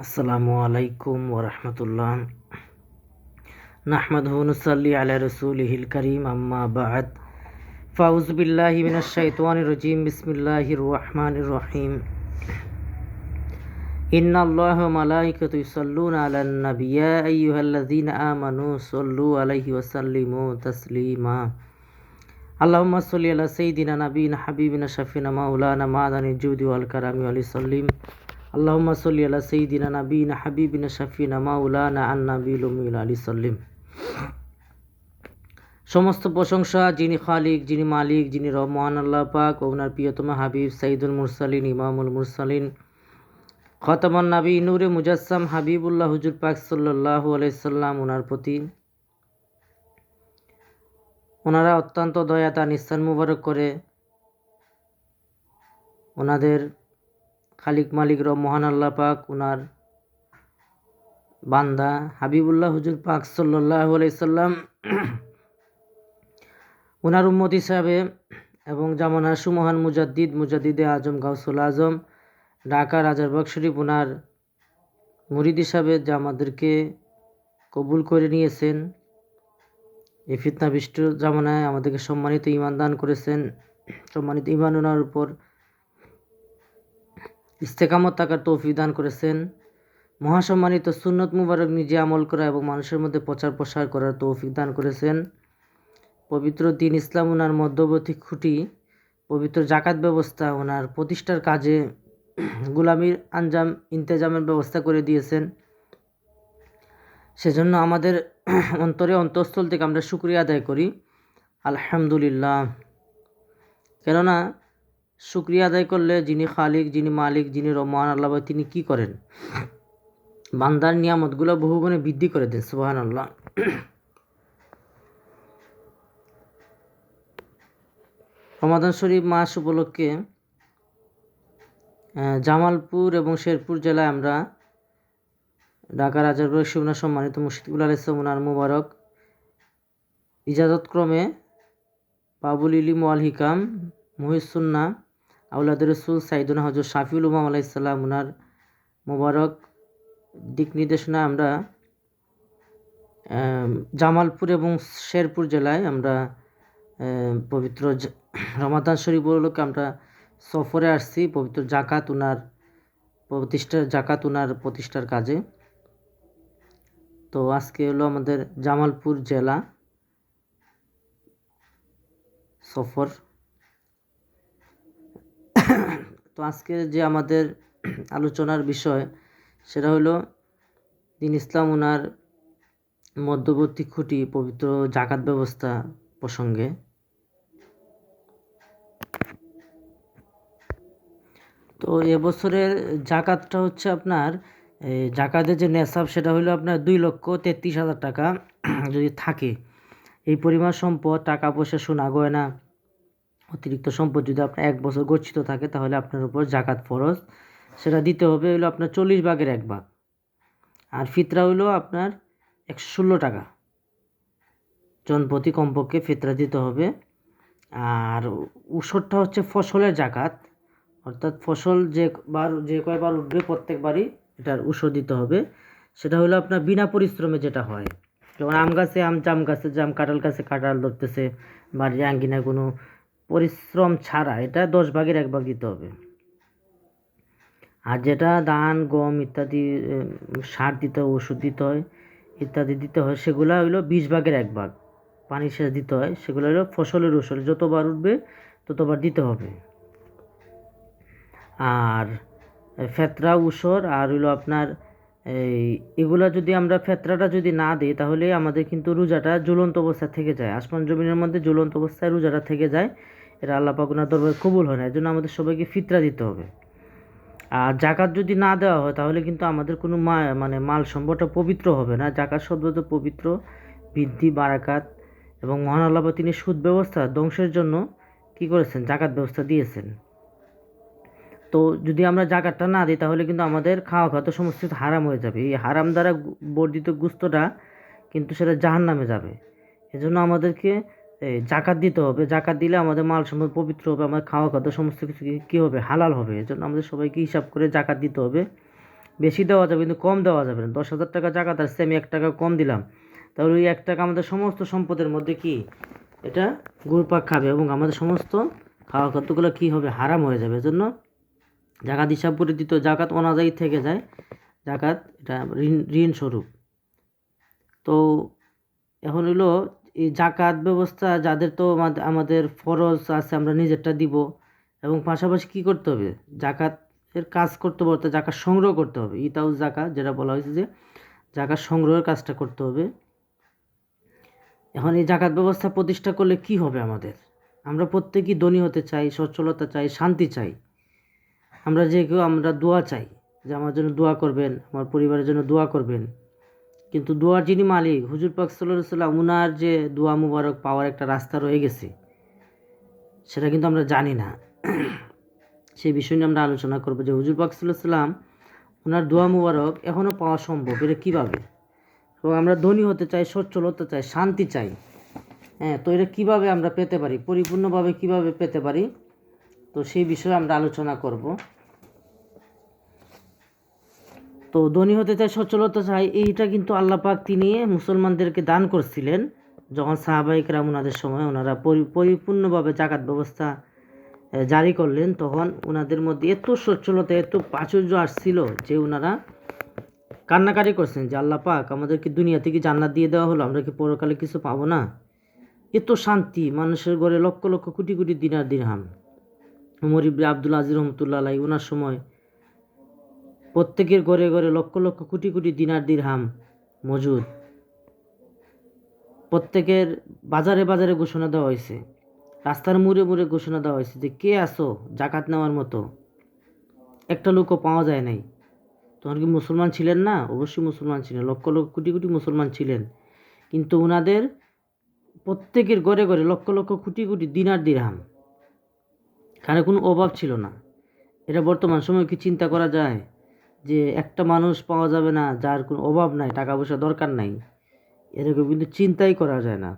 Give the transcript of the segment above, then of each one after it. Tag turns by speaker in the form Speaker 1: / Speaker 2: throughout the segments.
Speaker 1: আসসালামু আলাইকুম ওরহমতুল্লাহ। নাহমাদুহু ওয়া নুসাল্লি আলা রাসূলিহিল কারীম, আম্মা বা'দ। ফাউযু বিল্লাহি মিনাশ শাইতানির রাজীম। বিসমিল্লাহির রহমানির রহিম। ইন্নাল্লাহা ওয়া মালাইকাতাহু ইউসাল্লুনা আলান নাবী ইয়া আইয়ুহাল্লাযীনা আমানু সাল্লু আলাইহি ওয়া সাল্লিমু তাসলিমা। আল্লাহুম্মা সাল্লি আলা সাইয়্যিদিনা নাবিয়িনা হাবিবিনা শাফিনা মাওলানা মাদানিল জুদি ওয়াল কারামি ওয়া সাল্লিম। আল্লাহুম্মা সাল্লি আলা সাইয়্যিদিনা নাবিয়িনা হাবিবিনা শাফিনা মাওলানা আন-নাবিয়্যিল উম্মিয়্যিল আলি সাল্লিম। সমস্ত প্রশংসা যিনি খালিক, যিনি মালিক, যিনি রব, মহান আল্লাহ পাক ও ওনার প্রিয়তম হাবিব সাইয়্যিদুল মুরসালিন, ইমামুল মুরসালিন, খতামান নবী, নূরে মুজাসসাম হাবিবুল্লাহ হুজুর পাক সাল্লাল্লাহু আলাইহি সাল্লাম ওনার প্রতি ওনারা অত্যন্ত দয়া তার নিস্তার মুবারক করে ওনাদের খালিক মালিক রব মহান আল্লাহ পাক ওনার বান্দা হাবিবুল্লাহ হুজুর পাক সাল্লাল্লাহু আলাইহি সাল্লাম ওনার উম্মত হিসাবে এবং জামানার সুমহান মুজাদ্দিদে আজম গাউসুল আজম ঢাকা রাজারবাগ শরীফ ওনার মুরিদ হিসাবে যা আমাদেরকে কবুল করে নিয়েছেন, এই ফিতনাবিষ্ট জামানায় আমাদেরকে সম্মানিত ঈমান দান করেছেন। সম্মানিত ঈমান ওনার উপর ইস্তেকামত থাকার তৌফিক দান করেছেন। মহাসম্মানিত সুন্নত মুবারক নিজে আমল করা এবং মানুষের মধ্যে প্রচার প্রসার করার তৌফিক দান করেছেন। পবিত্র দিন ইসলাম ওনার মধ্যবর্তী খুঁটি, পবিত্র জাকাত ব্যবস্থা ওনার প্রতিষ্ঠার কাজে গুলামির ইন্তেজামের ব্যবস্থা করে দিয়েছেন। সেজন্য আমাদের অন্তঃস্থল থেকে আমরা শুকরিয়া আদায় করি, আলহামদুলিল্লাহ। কেননা শুকরিয়া আদায় করলে যিনি খালিক, যিনি মালিক, যিনি রহমান আল্লাহ, তিনি কি করেন? বান্দার নিয়ামতগুলো বহুগুণে বৃদ্ধি করে দেন। সুবহানাল্লাহ। রমাদান শরীফ মাস উপলক্ষে জামালপুর এবং শেরপুর জেলায় আমরা ঢাকা রাজারবাগ শরীফ সম্মানিত মুর্শিদুল ইসলাম ওনার মুবারক ইজাজতক্রমে বাবুল ইলম ওয়াল হিকাম মুহিসুন্নাহ আউলাদ রসুল সাইদুনা হযরত শাফিউল উমাম আলাইহিস সালাম ওনার মুবারক দিক নির্দেশনা আমরা জামালপুর এবং শেরপুর জেলায় আমরা পবিত্র রমাদান শরীফ উপলক্ষে আমরা সফরে আসছি পবিত্র জাকাত ওনার প্রতিষ্ঠার কাজে। তো আজকে হলো আমাদের জামালপুর জেলা সফর। তো আজকে যে আমাদের আলোচনার বিষয় সেটা হলো দিন ইসলাম ওনার মধ্যবর্তী খুঁটি, পবিত্র জাকাত ব্যবস্থা প্রসঙ্গে। তো এবছরের জাকাতটা হচ্ছে আপনার জাকাতের যে নেসাব সেটা হলো আপনার 2,33,000 টাকা যদি থাকে, এই পরিমাণ সম্পদ, টাকা পয়সা, সোনা গয়না, অতিরিক্ত সম্পদ যদি আপনার 1 বছর গচ্ছিত থাকে তাহলে আপনার উপর জাকাত ফরজ। সেটা দিতে হবে হলো আপনার 40 ভাগের 1 ভাগ। আর ফিতরা হলো আপনার 116 টাকা জনপ্রতি কমপক্ষে ফিতরা দিতে হবে। আর উসরটা হচ্ছে ফসলের জাকাত, অর্থাৎ ফসল যে কয়বার উঠবে প্রত্যেকবারই এটার উসর দিতে হবে। সেটা হলো আপনার বিনা পরিশ্রমে যেটা হয়, যেমন আম গাছে আম, জাম গাছে জাম, কাঁঠাল গাছে কাঁঠাল ধরতেছে, বাড়ির আঙ্গিনায় কোনো পরিশ্রম ছাড়া এটা 10 ভাগের 1 ভাগ দিতে হবে। আর যেটা ধান, গম ইত্যাদি সার দিতে হয়, ওষুধ দিতে হয় ইত্যাদি দিতে হয়, সেগুলো হলো 20 ভাগের 1 ভাগ পানি সেচ দিতে হয়। সেগুলো হলো ফসলের ওষুধ, যতবার উঠবে ততবার দিতে হবে। আর ফেতরা, উসর আর হলো আপনার এগুলা যদি আমরা ফেতরাটা যদি না দিই তাহলে আমাদের কিন্তু রোজাটা ঝুলন্ত অবস্থায় থেকে যায়। আসমান জমিনের মধ্যে ঝুলন্ত অবস্থায় রোজাটা থেকে যায়, এটা আল্লাহ পাক ওনার দরবারে কবুল হয় না। এর জন্য আমাদের সবাইকে ফিতরা দিতে হবে। আর জাকাত যদি না দেওয়া হয় তাহলে কিন্তু আমাদের কোনো মাল সম্পদটা পবিত্র হবে না। জাকাত শব্দ তো পবিত্র, বৃদ্ধি, বারাকাত, এবং মহান আল্লাহ পাক তিনি সুদ ব্যবস্থা ধ্বংসের জন্য কি করেছেন? জাকাত ব্যবস্থা দিয়েছেন। তো যদি আমরা জাকাতটা না দিই তাহলে কিন্তু আমাদের খাওয়া তো সমস্ত কিছু হারাম হয়ে যাবে। এই হারাম দ্বারা বর্ধিত গুস্তটা কিন্তু সেটা জাহান্নামে যাবে। এজন্য আমাদেরকে জাকাত দিতে হবে। জাকাত দিলে আমাদের মাল সম্পদ পবিত্র হবে, আমাদের খাওয়া সমস্ত কিছু কী হবে? হালাল হবে। এজন্য আমাদের সবাইকে হিসাব করে জাকাত দিতে হবে। বেশি দেওয়া যাবে কিন্তু কম দেওয়া যাবে না। 10,000 টাকা জাকাত আসছে, আমি 1 টাকা কম দিলাম, তাহলে ওই 1 টাকা আমাদের সমস্ত সম্পদের মধ্যে কি এটা ঘুরপাক খাবে এবং আমাদের সমস্ত খাওয়া খাদ্যগুলো কী হবে, হারাম হয়ে যাবে। এজন্য জাকাত হিসাব করে দিত, জাকাত অনাদায়ী থেকে যায়, জাকাত এটা ঋণ স্বরূপ। তো এখন হলো এই জাকাত ব্যবস্থা যাদের, তো আমাদের ফরজ আছে আমরা নিজেরটা দিব, এবং পাশাপাশি কী করতে হবে, জাকাতের কাজ করতে হবে, অর্থাৎ জাকাত সংগ্রহ করতে হবে। ইতাউজ জাকাত যেটা বলা হয়েছে যে জাকাত সংগ্রহের কাজটা করতে হবে। এখন এই জাকাত ব্যবস্থা প্রতিষ্ঠা করলে কি হবে আমাদের? আমরা প্রত্যেকেই ধনী হতে চাই, সচ্ছলতা চাই, শান্তি চাই। আমরা যে কেউ আমরা দোয়া চাই যে আমার জন্য দোয়া করবেন, আমার পরিবারের জন্য দোয়া করবেন, কিন্তু দোয়ার যিনি মালিক হুজুর পাক সাল্লাল্লাহু আলাইহি ওয়াসাল্লাম, উনার যে দোয়া মুবারক পাওয়ার একটা রাস্তা রয়ে গেছে, সেটা কিন্তু আমরা জানি না। সেই বিষয় নিয়ে আমরা আলোচনা করবো যে হুজুর পাক সাল্লাল্লাহু আলাইহি ওয়াসাল্লাম ওনার দোয়া মুবারক এখনও পাওয়া সম্ভব, এটা কীভাবে? এবং আমরা ধনী হতে চাই, সচ্ছল হতে চাই, শান্তি চাই, হ্যাঁ, তো এটা কীভাবে আমরা পেতে পারি, পরিপূর্ণভাবে কীভাবে পেতে পারি, তো সেই বিষয়ে আমরা আলোচনা করব। তো ধনী হতে চাই, সচ্ছল হতে চাই, এইটা কিন্তু আল্লাহ পাক তিনি মুসলমানদেরকে দান করছিলেন যখন সাহাবায়ে কেরাম ওনাদের সময় ওনারা পরিপূর্ণভাবে জাকাত ব্যবস্থা জারি করলেন, তখন ওনাদের মধ্যে এত সচ্ছলতা, এত প্রাচুর্য আসছিল যে ওনারা কান্নাকাটি করছেন যে আল্লাহ পাক আমাদেরকে দুনিয়া থেকে জান্নাত দিয়ে দেওয়া হলো, আমরা কি পরকালে কিছু পাবো না? এত শান্তি, মানুষের ঘরে লক্ষ লক্ষ কোটি কোটি দিনার দিরহাম। ওমর ইবনে আব্দুল আজিজ রহমতুল্লাহ আলাইহি ওনার সময় প্রত্যেকের ঘরে ঘরে লক্ষ লক্ষ কোটি কোটি দিনার দিরহাম মজুদ। প্রত্যেকের বাজারে বাজারে ঘোষণা দেওয়া হয়েছে, রাস্তার মোড়ে মোড়ে ঘোষণা দেওয়া হয়েছে যে কে আসো জাকাত নেওয়ার মতো। একটা লোকও পাওয়া যায় নাই। তখন কি মুসলমান ছিলেন না? অবশ্যই মুসলমান ছিলেন, লক্ষ লক্ষ কোটি কোটি মুসলমান ছিলেন, কিন্তু ওনাদের প্রত্যেকের ঘরে ঘরে লক্ষ লক্ষ কোটি কোটি দিনার দিরহাম, কারণ কোনো অভাব ছিল না। এটা বর্তমান সময় কি চিন্তা করা যায় যে একটা মানুষ পাওয়া যাবে না যার কোনো অভাব নাই, টাকা পয়সা দরকার নাই? এরকম কিন্তু চিন্তাই করা যায় না।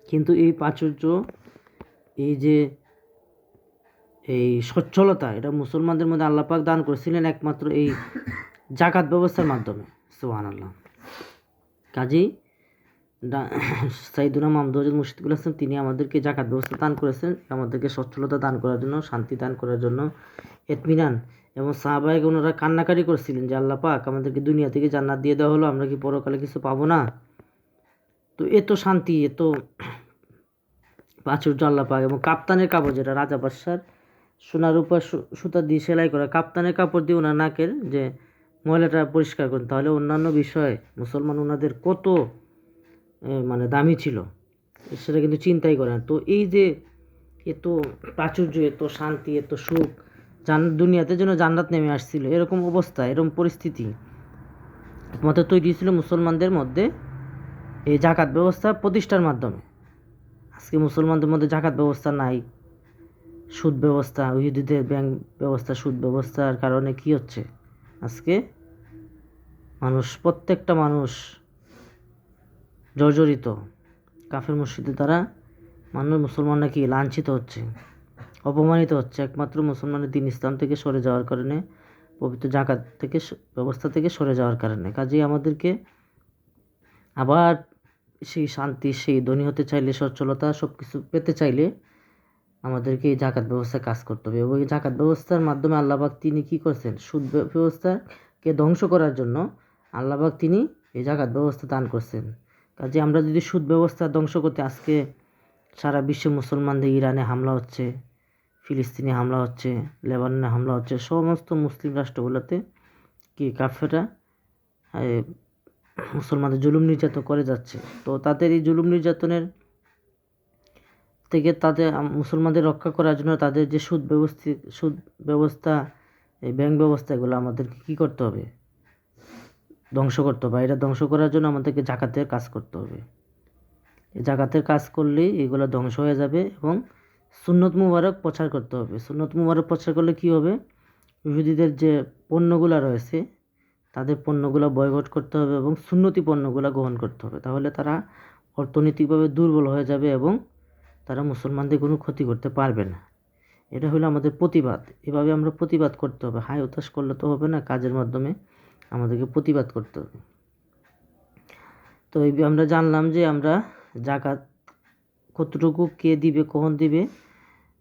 Speaker 1: কিন্তু এই প্রাচুর্য, এই যে এই সচ্ছলতা, এটা মুসলমানদের মধ্যে আল্লাহ পাক দান করেছিলেন একমাত্র এই জাকাত ব্যবস্থার মাধ্যমে। সুবহানাল্লাহ। কাজী সাইয়েদুনা মাহমুদ হযরত মুর্শিদুল ইসলাম তিনি আমাদেরকে জাকাত ব্যবস্থা দান করেছেন, আমাদেরকে সচ্ছলতা দান করার জন্য, শান্তি দান করার জন্য, ইতমিনান। এবং সাহাবায়ে ওনারা কান্নাকাটি করছিলেন যে আল্লাহ পাক আমাদেরকে দুনিয়া থেকে জান্নাত দিয়ে দেওয়া হলো, আমরা কি পরকালে কিছু পাবো না? তো এত শান্তি, এত প্রাচুর্য আল্লাহ পাক। এবং কাপ্তানের কাপড়, যেটা রাজা বাদশার সোনার উপর সুতা দিয়ে সেলাই করা কাপ্তানের কাপড় দিয়ে ওনার নাকের যে ময়লাটা পরিষ্কার করেন, তাহলে অন্যান্য বিষয়ে মুসলমান ওনাদের কত মানে দামি ছিল, সেটা কিন্তু চিন্তাই করে না। তো এই যে এত প্রাচুর্য, এত শান্তি, এত সুখ, দুনিয়াতে যেন জান্নাত নেমে আসছিল, এরকম অবস্থা, এরকম পরিস্থিতি একমাত্র তৈরি ছিল মুসলমানদের মধ্যে এই জাকাত ব্যবস্থা প্রতিষ্ঠার মাধ্যমে। আজকে মুসলমানদের মধ্যে জাকাত ব্যবস্থা নাই, সুদ ব্যবস্থা, ইহুদিদের ব্যাংক ব্যবস্থা, সুদ ব্যবস্থার কারণে কি হচ্ছে, আজকে মানুষ, প্রত্যেকটা মানুষ জর্জরিত। কাফের মুশরিকদের দ্বারা মুসলমানরা কি লাঞ্ছিত হচ্ছে, অপমানিত হচ্ছে, একমাত্র মুসলমানের দিন ইসলাম থেকে সরে যাওয়ার কারণে, পবিত্র জাকাত থেকে ব্যবস্থা থেকে সরে যাওয়ার কারণে। কাজেই আমাদেরকে আবার সেই শান্তি, সেই ধনী হতে চাইলে, সচ্ছলতা, সব কিছু পেতে চাইলে আমাদেরকে এই জাকাত ব্যবস্থায় কাজ করতে হবে। এবং এই জাকাত ব্যবস্থার মাধ্যমে আল্লাহ পাক তিনি কী করছেন, সুদ ব্যবস্থাকে ধ্বংস করার জন্য আল্লাহ পাক তিনি এই জাকাত ব্যবস্থা দান করছেন। কাজে আমরা যদি সুদ ব্যবস্থা ধ্বংস করতে, আজকে সারা বিশ্বে মুসলমানদের ইরানে হামলা হচ্ছে, ফিলিস্তিনে হামলা হচ্ছে, লেবাননে হামলা হচ্ছে, সমস্ত মুসলিম রাষ্ট্রগুলোতে কি কাফেররা মুসলমানদের জুলুম নির্যাতন করে যাচ্ছে। তো তাদের এই জুলুম নির্যাতনের থেকে তাদের মুসলমানদের রক্ষা করার জন্য তাদের যে সুদ ব্যবস্থা, এই ব্যাংক ব্যবস্থা, এগুলো আমাদেরকে কী করতে হবে, ধ্বংস করতে হবে। এটা ধ্বংস করার জন্য আমাদেরকে জাকাতের কাজ করতে হবে। এই জাকাতের কাজ করলেই এগুলো ধ্বংস হয়ে যাবে। এবং সুন্নত মুবারক প্রচার করতে হবে। সুন্নত মুবারক প্রচার করলে কি হবে, ইহুদিদের যে পণ্যগুলো রয়েছে তাদের পণ্যগুলো বয়কট করতে হবে এবং সুন্নতি পণ্যগুলো গ্রহণ করতে হবে। তাহলে তারা অর্থনৈতিকভাবে দুর্বল হয়ে যাবে এবং তারা মুসলমানদের কোনো ক্ষতি করতে পারবে না। এটা হলো আমাদের প্রতিবাদ। এভাবে আমরা প্রতিবাদ করতে হবে, হাই হতাশ করলে তো হবে না, কাজের মাধ্যমে আমাদেরকে প্রতিবাদ করতে হবে। তো আমরা জানলাম যে আমরা জাকাত কতটুকু কে দিবে, কখন দিবে।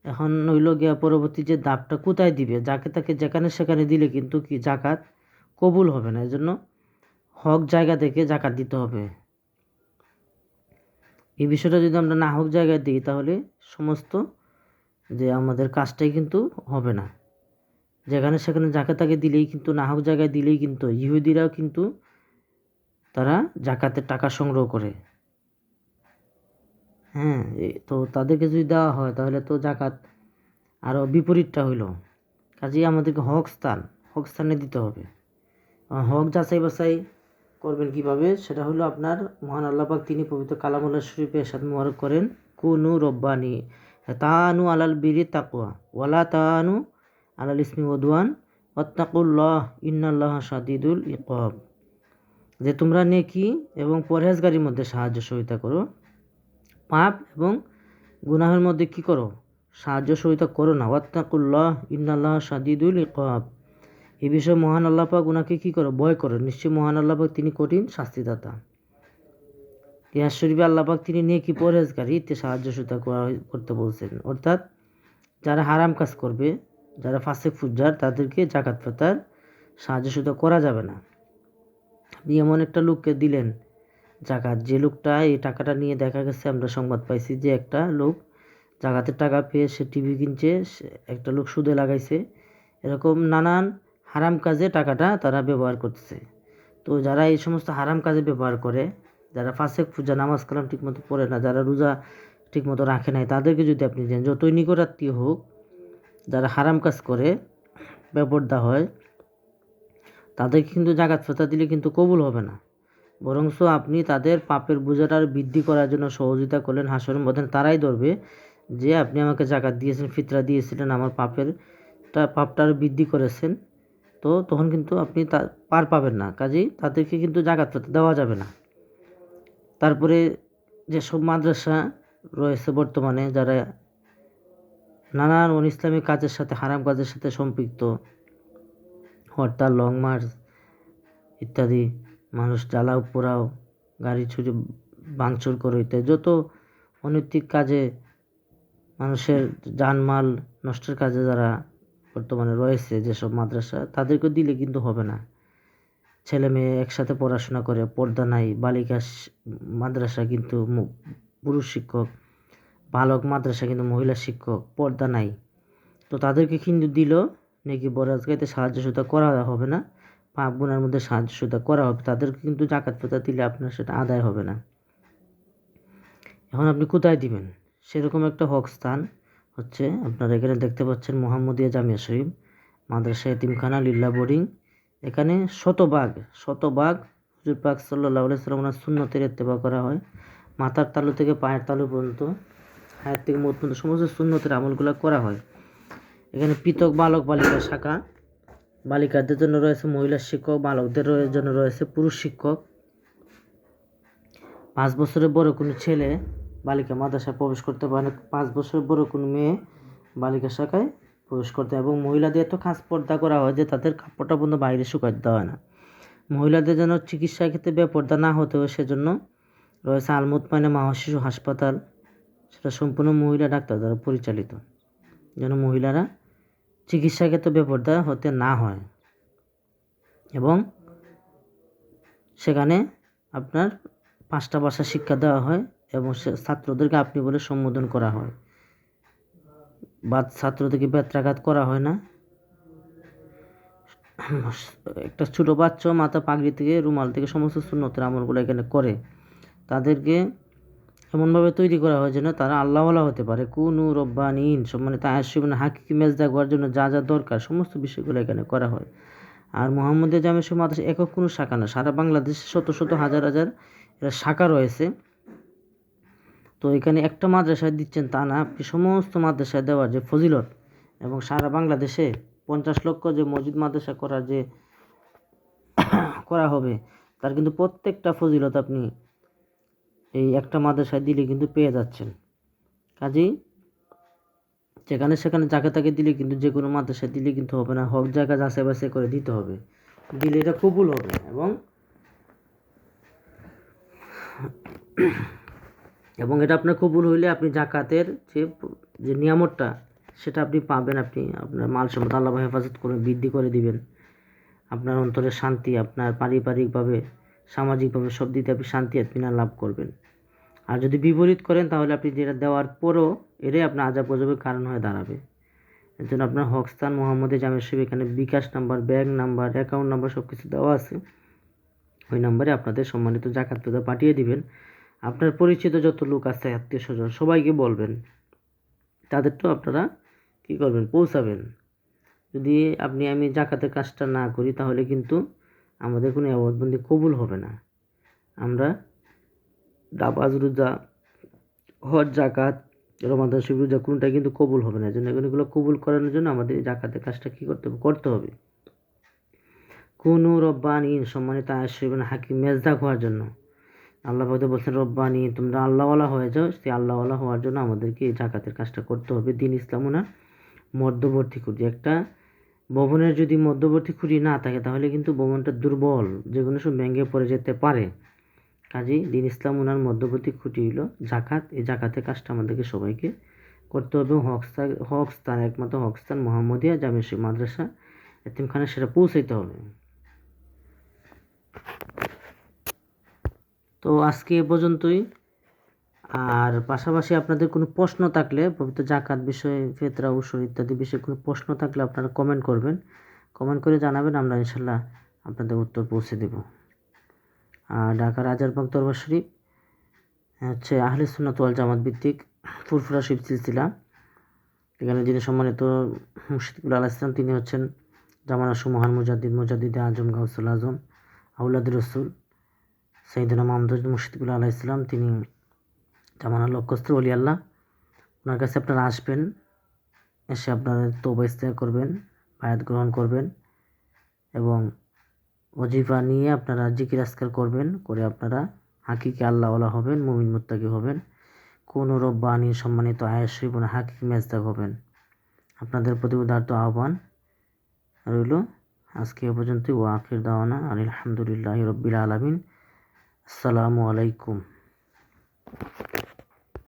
Speaker 1: এখন হইল গিয়া পরবর্তী যে দাবটা কোথায় দিবে, যাকে তাকে যেখানে সেখানে দিলে কিন্তু কি জাকাত কবুল হবে না। এজন্য হক জায়গা থেকে জাকাত দিতে হবে। এই বিষয়টা যদি আমরা না হক জায়গায় দিই তাহলে সমস্ত যে আমাদের কাজটাই কিন্তু হবে না। যেখানে সেখানে যাকে তাকে দিলেই কিন্তু, না হক জায়গায় দিলেই কিন্তু ইহুদিরাও কিন্তু তারা জাকাতের টাকা সংগ্রহ করে। হ্যাঁ, তো তাদেরকে যদি দেওয়া হয় তাহলে তো জাকাত আরও বিপরীতটা হইল। কাজেই আমাদেরকে হক স্থানে দিতে হবে। হক যাচাই বাছাই করবেন কিভাবে, সেটা হলো আপনার মহান আল্লাহ পাক তিনি পবিত্র কালামুল্লাহ শরীফে ইরশাদ মুবারক করেন, কুনু রব্বানি তাআনু আলাল বিরি তাকওয়া ওয়ালা তাআনু আলাল ইসমি ওয়াদওয়ান ওয়াত্তাকুল্লাহ ইন্নাল্লাহা শাদীদুল ইকাব। যে তোমরা নেকি এবং পরহেজগারির মধ্যে সাহায্য সহযোগিতা করো, পাপ এবং গুনাহের মধ্যে কি করো, সাহায্য সহযোগিতা করো না। ওয়াত্তাকুল্লাহ ইন্নাল্লাহা শাদীদুল ইকাব। এই বিষয়ে মহান আল্লাহ পাক ওনাকে কী করো, ভয় করো। নিশ্চয়ই মহান আল্লাহ পাক তিনি কঠিন শাস্তিদাতা। ইতিহাস শরীফে আল্লাহ পাক তিনি নেকি পরহেজগারি এতে সাহায্য সহযোগিতা করতে বলছেন। অর্থাৎ যারা হারাম কাজ করবে, যারা ফাসিক ফুজ্জার, তাদেরকে জাকাত ফেতার সাহায্য সহযোগিতা করা যাবে না। আপনি এমন একটা লোককে দিলেন জাকাত, যে লোকটা এই টাকাটা নিয়ে দেখা গেছে, আমরা সংবাদ পাইছি যে একটা লোক জাকাতের টাকা পেয়ে সে টিভি কিনছে, একটা লোক সুদে লাগাইছে, এরকম নানান হারাম কাজে টাকাটা তারা ব্যবহার করতেছে। তো যারা এই সমস্ত হারাম কাজে ব্যবহার করে, যারা ফাসেক পূজা নামাজ কালাম ঠিকমতো পড়ে না, যারা রোজা ঠিকমতো রাখে নাই, তাদেরকে যদি আপনি দেন, যতই নিকটাত্মীয় হোক, যারা হারাম কাজ করে বেপরদা হয়, তাদেরকে কিন্তু জাকাত ফেতা দিলে কিন্তু কবুল হবে না। বরঞ্চ আপনি তাদের পাপের বোঝাটা বৃদ্ধি করার জন্য সহযোগিতা করলেন। হাসরের মধ্যে তারাই ধরবে যে আপনি আমাকে জাকাত দিয়েছেন, ফিতরা দিয়েছিলেন, আমার পাপটা আরও বৃদ্ধি করেছেন। তো তখন কিন্তু আপনি পার পাবেন না। কাজেই তাদেরকে কিন্তু জাকাত ফেতা দেওয়া যাবে না। তারপরে যেসব মাদ্রাসা রয়েছে বর্তমানে, যারা নানান ইসলামী কাজের সাথে, হারাম কাজের সাথে সম্পৃক্ত, হরতাল, লং মার্চ ইত্যাদি, মানুষ জ্বালাও পোড়াও, গাড়ি ছুটে ভাঙচুর করে ইত্যাদি, যত অনৈতিক কাজে, মানুষের জানমাল নষ্টের কাজে যারা বর্তমানে রয়েছে, যেসব মাদ্রাসা, তাদেরকে দিলে কিন্তু হবে না। ছেলে মেয়ে একসাথে পড়াশোনা করে, পর্দা নাই। বালিকা মাদ্রাসা কিন্তু পুরুষ শিক্ষক, বালক মাদ্রাসা কিন্তু মহিলা শিক্ষক, পর্দা নাই। তো তাদেরকে কিন্তু দিল নাকি বরাজগাইতে সাহায্য সহযোগিতা করা হবে না, পাপ গুনার মধ্যে সাহায্য সহযোগিতা করা হবে। তাদেরকে কিন্তু জাকাত ফেতা দিলে আপনার সেটা আদায় হবে না। এখন আপনি কোথায় দিবেন, সেরকম একটা হক স্থান হচ্ছে আপনারা এখানে দেখতে পাচ্ছেন মোহাম্মদিয়া জামিয়া শরীফ মাদ্রাসা এতিমখানা লিল্লা বোর্ডিং। এখানে শতভাগ হুজুর পাক সাল্লাল্লাহু আলাইহি ওয়াসাল্লাম ওনার সুন্নতের ইত্তেবা করা হয়। মাথার তালু থেকে পায়ের তালু পর্যন্ত, হায়াত থেকে মৌত পর্যন্ত সমস্ত সুন্নতের আমলগুলো করা হয়। এখানে পৃথক বালক বালিকা শাখা, বালিকাদের জন্য রয়েছে মহিলা শিক্ষক, বালকদের জন্য রয়েছে পুরুষ শিক্ষক। 5 বছরের বড় কোনো ছেলে বালিকা মাদ্রাসায় প্রবেশ করতে পারে না, 5 বছরের বড় কোনো মেয়ে বালিকা শাখায় প্রবেশ করতে। এবং মহিলাদের তো খাস পর্দা করা হয় যে তাদের কাপড়টা পর্যন্ত বাইরে শুকাতে দেওয়া হয় না। মহিলাদের যেন চিকিৎসার ক্ষেত্রে বেপর্দা না হতে হয় সেজন্য রয়েছে আল মুতমাইনা মা ও শিশু হাসপাতাল, সেটা সম্পূর্ণ মহিলা ডাক্তার দ্বারা পরিচালিত, যেন মহিলারা চিকিৎসা ক্ষেত্রে বেপর্দা হতে না হয়। এবং সেখানে আপনার 5টা ভাষা শিক্ষা দেওয়া হয় এবং ছাত্রদেরকে আপনি বলে সম্বোধন করা হয়, বা ছাত্রদেরকে বেত্রাঘাত করা হয় না। একটা ছোটো বাচ্চা মাথা পাগড়ি থেকে, রুমাল থেকে সমস্ত সুন্নতের আমলগুলো এখানে করে। তাদেরকে এমনভাবে তৈরি করা হয় যেন তারা আল্লাহওয়ালা হতে পারে। কুনু রব্বানিন, সম্মানিত আয়াসিমান হাকিকি মেজদা হওয়ার জন্য যা যা দরকার সমস্ত বিষয়গুলো এখানে করা হয়। আর মোহাম্মদিয়া জামিয়া শরীফ মাদ্রাসা একক কোনো শাখা না, সারা বাংলাদেশে শত শত হাজার হাজার শাখা রয়েছে। তো এখানে একটা মাদ্রাসায় দিচ্ছেন তা না, আপনি সমস্ত মাদ্রাসায় দেওয়ার যে ফজিলত, এবং সারা বাংলাদেশে 50 লক্ষ যে মসজিদ মাদ্রাসা করা হবে, তার কিন্তু প্রত্যেকটা ফজিলত আপনি এই একটা মাদ্রাসায় দিলে কিন্তু পেয়ে যাচ্ছেন। কাজেই যেখানে সেখানে যাকে তাকে দিলে কিন্তু, যে কোনো মাদ্রাসায় দিলে কিন্তু হবে না, হক জায়গা যাচাই বাছাই করে দিতে হবে। দিলে এটা কবুল হবে। এবং এটা আপনার কবুল হইলে আপনি জাকাতের যে নিয়ামতটা সেটা আপনি পাবেন। আপনি আপনার মাল সম্পদ আল্লাহ হেফাজত করে বৃদ্ধি করে দিবেন। আপনার অন্তরের শান্তি, আপনার পারিবারিকভাবে, সামাজিকভাবে সব দিকে আপনি শান্তি আত্মিনা লাভ করবেন। আর যদি বিপরীত করেন তাহলে আপনি যেটা দেওয়ার পরও এটাই আপনার আযাব গজবের কারণ হয়ে দাঁড়াবে। এর জন্য আপনার হকস্থান মোহাম্মদে জামে শরীফ, এখানে Bkash number, bank number, account number সব কিছু দেওয়া আছে। ওই নাম্বারে আপনাদের সম্মানিত জাকাত পেতে পাঠিয়ে দিবেন। আপনার পরিচিত যত লোক আছে, আত্মীয় স্বজন, সবাইকে বলবেন, তাদেরটাও আপনারা কী করবেন, পৌঁছাবেন। যদি আমি জাকাতের কাজটা না করি তাহলে কিন্তু আমাদের কোনো আবাদবন্দি কবুল হবে না। আমরা নামাজ, রোজা, হজ, জাকাত, রমাদান শরীফ, রোজা কোনটাই কিন্তু কবুল হবে না। এই জন্য এগুলো কবুল করানোর জন্য আমাদের জাকাতের কাজটা কী করতে হবে। কুনু রব্বানিন, সম্মানিত আয়াত শরীফ হাকিম মেজদাক হওয়ার জন্য আল্লাহ পাক বলছেন রব্বানি, তোমরা আল্লাহওয়ালা হয়ে যাও। সেই আল্লাহওয়ালা হওয়ার জন্য আমাদেরকে এই জাকাতের কাজটা করতে হবে। দিন ইসলাম না মধ্যবর্তী খুঁটি। একটা ভবনের যদি মধ্যবর্তী খুঁটি না থাকে তাহলে কিন্তু ভবনটা দুর্বল, যে কোনো সময় ভেঙে পড়ে যেতে পারে। কাজেই দিন ইসলাম ওনার মধ্যবর্তী খুঁটি হলো জাকাত। এই জাকাতের কাজটা আমাদেরকে সবাইকে করতে হবে। হকস্থান একমাত্র হকস্থান মোহাম্মদিয়া জামে শরীফ মাদ্রাসা এতিমখানা সেটা পৌঁছাইতে হবে। তো আজকে এ পর্যন্তই। আর পাশাপাশি আপনাদের কোনো প্রশ্ন থাকলে পবিত্র জাকাত বিষয়ে, ফিতরা, উসুর ইত্যাদি বিষয়ে কোনো প্রশ্ন থাকলে আপনারা কমেন্ট করবেন। কমেন্ট করে জানাবেন, আমরা ইনশাল্লাহ আপনাদের উত্তর পৌঁছে দেব। আর ঢাকা রাজারবাগ দরবার শরীফ হচ্ছে আহলে সুন্নাত ওয়াল জামাত ভিত্তিক ফুরফুরা শরীফ সিলসিলা। এখানে যিনি সম্মানিত মুর্শিদুল আলাহ ইসলাম, তিনি হচ্ছেন জামানাসু মহান মুজাদ্দিদে আজম গাউসুল আজম আউলাদ রসুল সৈয়দনা মাহমুদ মুর্শিদুল আলাহ ইসলাম। তিনি জামানার লক্ষ্যস্থ ওলি আল্লাহ। ওনার কাছে আপনারা আসবেন, এসে আপনারা তওবা ইস্তেগফার করবেন, বায়াত গ্রহণ করবেন এবং ওজিফা নিয়ে আপনারা জিকির আজকার করবেন। করে আপনারা হাকিকি আল্লাহওয়ালা হবেন, মুমিন মুত্তাকি হবেন। কোন রব্বানি, সম্মানিত আয়াত শরীফ হাকিকি মেজদাক হবেন। আপনাদের প্রতি উদারত আহ্বান রইল। আজকে এ পর্যন্তই। ওয়া আখির দাওয়ানা আলহামদুলিল্লাহি রাব্বিল আলামিন। আসসালামু আলাইকুম।